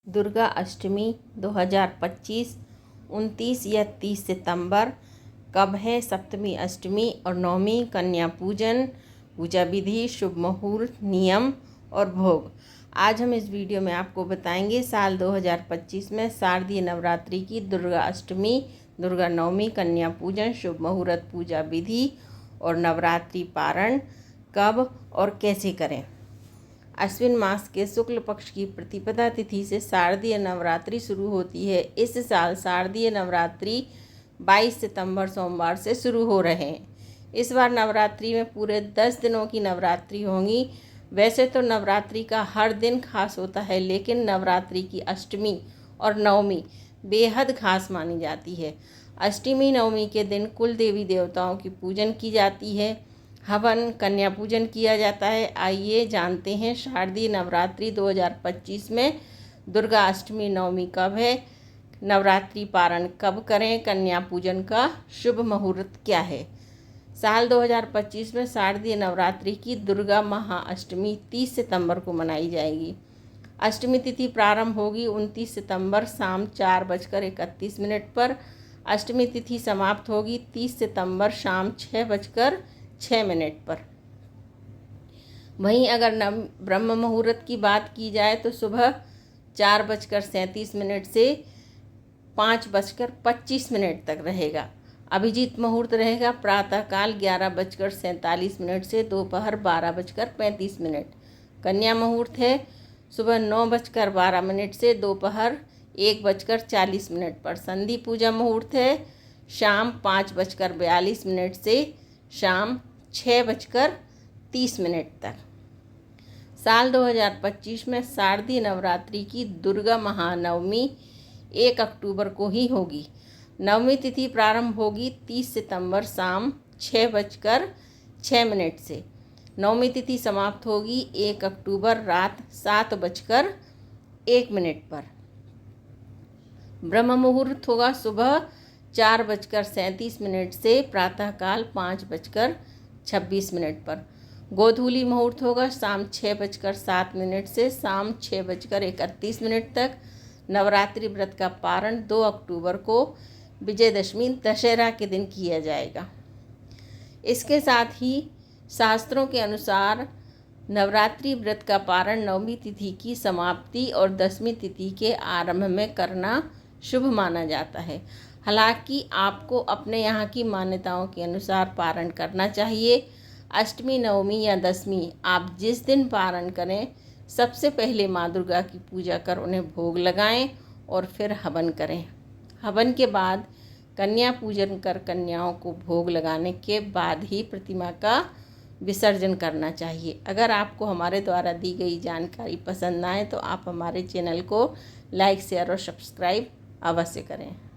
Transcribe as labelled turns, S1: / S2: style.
S1: दुर्गा अष्टमी 2025 29 या 30 सितंबर। कब है सप्तमी, अष्टमी और नवमी? कन्या पूजन, पूजा विधि, शुभ मुहूर्त, नियम और भोग। आज हम इस वीडियो में आपको बताएंगे साल 2025 में शारदीय नवरात्रि की दुर्गा अष्टमी, दुर्गा नवमी, कन्या पूजन, शुभ मुहूर्त, पूजा विधि और नवरात्रि पारण कब और कैसे करें। अश्विन मास के शुक्ल पक्ष की प्रतिपदा तिथि से शारदीय नवरात्रि शुरू होती है। इस साल शारदीय नवरात्रि 22 सितंबर सोमवार से शुरू हो रहे हैं। इस बार नवरात्रि में पूरे 10 दिनों की नवरात्रि होंगी। वैसे तो नवरात्रि का हर दिन खास होता है, लेकिन नवरात्रि की अष्टमी और नवमी बेहद खास मानी जाती है। अष्टमी नवमी के दिन कुल देवी देवताओं की पूजन की जाती है, हवन, कन्या पूजन किया जाता है। आइए जानते हैं शारदीय नवरात्रि 2025 में दुर्गा अष्टमी नवमी कब है, नवरात्रि पारण कब करें, कन्या पूजन का शुभ मुहूर्त क्या है। साल 2025 में शारदीय नवरात्रि की दुर्गा महाअष्टमी 30 सितंबर को मनाई जाएगी। अष्टमी तिथि प्रारंभ होगी 29 सितंबर शाम 4:31 पर। अष्टमी तिथि समाप्त होगी 30 सितंबर शाम 6:06 पर। वहीं अगर ब्रह्म मुहूर्त की बात की जाए तो सुबह 4:37 से 5:25 तक रहेगा। अभिजीत मुहूर्त रहेगा प्रातःकाल 11:47 से दोपहर 12:35। कन्या मुहूर्त है सुबह 9:12 से दोपहर 1:40 पर। संधि पूजा मुहूर्त है शाम 5:42 से शाम 6:30 तक। साल 2025 में शारदीय नवरात्रि की दुर्गा महानवमी 1 अक्टूबर को ही होगी। नवमी तिथि प्रारंभ होगी 30 सितंबर शाम 6:06 से। नवमी तिथि समाप्त होगी 1 अक्टूबर रात 7:01 पर। ब्रह्म मुहूर्त होगा सुबह 4:37 से प्रातःकाल 5:26 पर। गोधूली मुहूर्त होगा शाम 6:07 से शाम 6:31 तक। नवरात्रि व्रत का पारण 2 अक्टूबर को विजयदशमी दशहरा के दिन किया जाएगा। इसके साथ ही शास्त्रों के अनुसार नवरात्रि व्रत का पारण नवमी तिथि की समाप्ति और 10वीं तिथि के आरंभ में करना शुभ माना जाता है। हालांकि आपको अपने यहाँ की मान्यताओं के अनुसार पारण करना चाहिए। अष्टमी, नवमी या 10वीं आप जिस दिन पारण करें, सबसे पहले माँ दुर्गा की पूजा कर उन्हें भोग लगाएं और फिर हवन करें। हवन के बाद कन्या पूजन कर कन्याओं को भोग लगाने के बाद ही प्रतिमा का विसर्जन करना चाहिए। अगर आपको हमारे द्वारा दी गई जानकारी पसंद आए तो आप हमारे चैनल को लाइक, शेयर और सब्सक्राइब अवश्य करें।